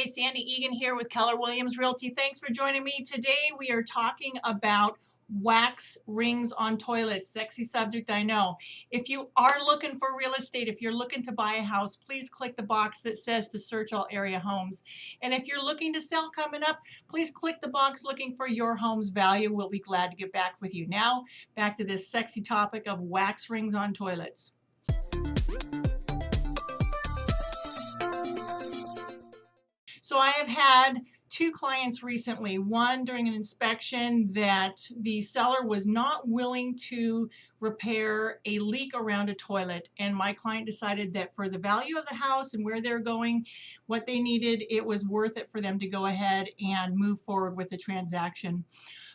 Hi, Sandy Eagon here with Keller Williams Realty. Thanks for joining me. Today we are talking about wax rings on toilets. Sexy subject, I know. If you are looking for real estate, if you're looking to buy a house, please click the box that says to search all area homes. And if you're looking to sell coming up, please click the box looking for your home's value. We'll be glad to get back with you. Now, back to this sexy topic of wax rings on toilets. So I have had two clients recently, one during an inspection that the seller was not willing to repair a leak around a toilet, and my client decided that for the value of the house and where they're going, what they needed, it was worth it for them to go ahead and move forward with the transaction.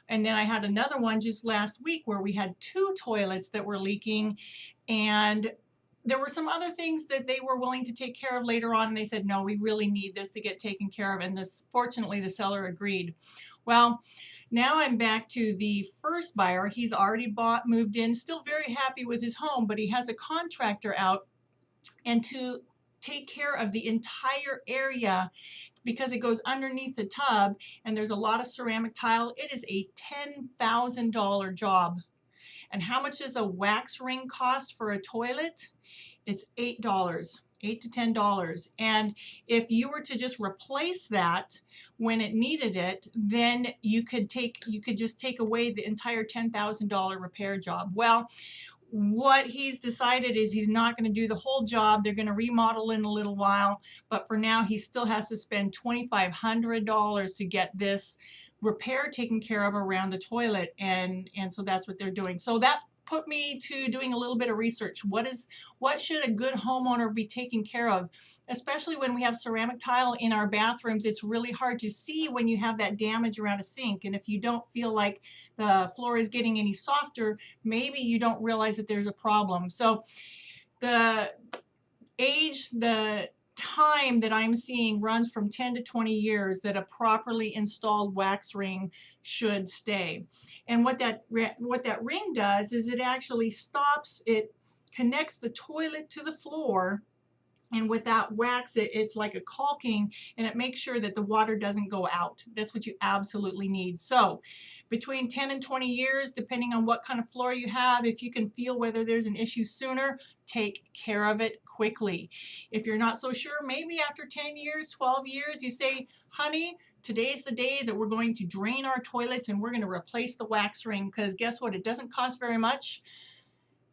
And then I had another one just last week where we had two toilets that were leaking, and there were some other things that they were willing to take care of later on, and they said, no, we really need this to get taken care of, and this, fortunately, the seller agreed. Well, now I'm back to the first buyer. He's already bought, moved in, still very happy with his home, but he has a contractor out, and to take care of the entire area, because it goes underneath the tub and there's a lot of ceramic tile, it is a $10,000 job. And how much does a wax ring cost for a toilet? It's $8, $8 to $10. And if you were to just replace that when it needed it, then you could just take away the entire $10,000 repair job. Well, what he's decided is he's not going to do the whole job. They're going to remodel in a little while, but for now he still has to spend $2,500 to get this repair taken care of around the toilet, and so that's what they're doing. So that put me to doing a little bit of research. What should a good homeowner be taking care of, especially when we have ceramic tile in our bathrooms? It's really hard to see when you have that damage around a sink, and if you don't feel like the floor is getting any softer, maybe you don't realize that there's a problem. So the time that I'm seeing runs from 10 to 20 years that a properly installed wax ring should stay. And what that ring does is it actually stops, it connects the toilet to the floor, and with that wax, it's like a caulking, and it makes sure that the water doesn't go out. That's what you absolutely need. So between 10 and 20 years, depending on what kind of floor you have, if you can feel whether there's an issue sooner, take care of it quickly. If you're not so sure, maybe after 10 years, 12 years, you say, honey, today's the day that we're going to drain our toilets and we're going to replace the wax ring, because guess what? It doesn't cost very much,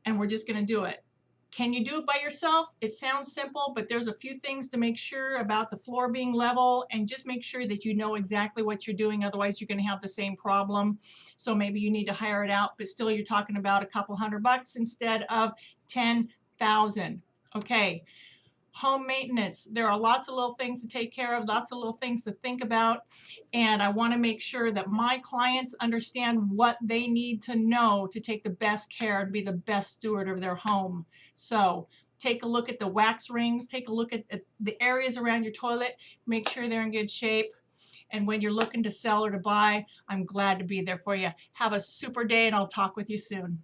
and we're just going to do it. Can you do it by yourself? It sounds simple, but there's a few things to make sure about the floor being level, and just make sure that you know exactly what you're doing. Otherwise, you're going to have the same problem. So maybe you need to hire it out, but still you're talking about a couple $100 instead of 10,000. Okay. Home maintenance. There are lots of little things to take care of, lots of little things to think about, and I want to make sure that my clients understand what they need to know to take the best care and be the best steward of their home. So take a look at the wax rings, take a look at the areas around your toilet, make sure they're in good shape, and when you're looking to sell or to buy, I'm glad to be there for you. Have a super day, and I'll talk with you soon.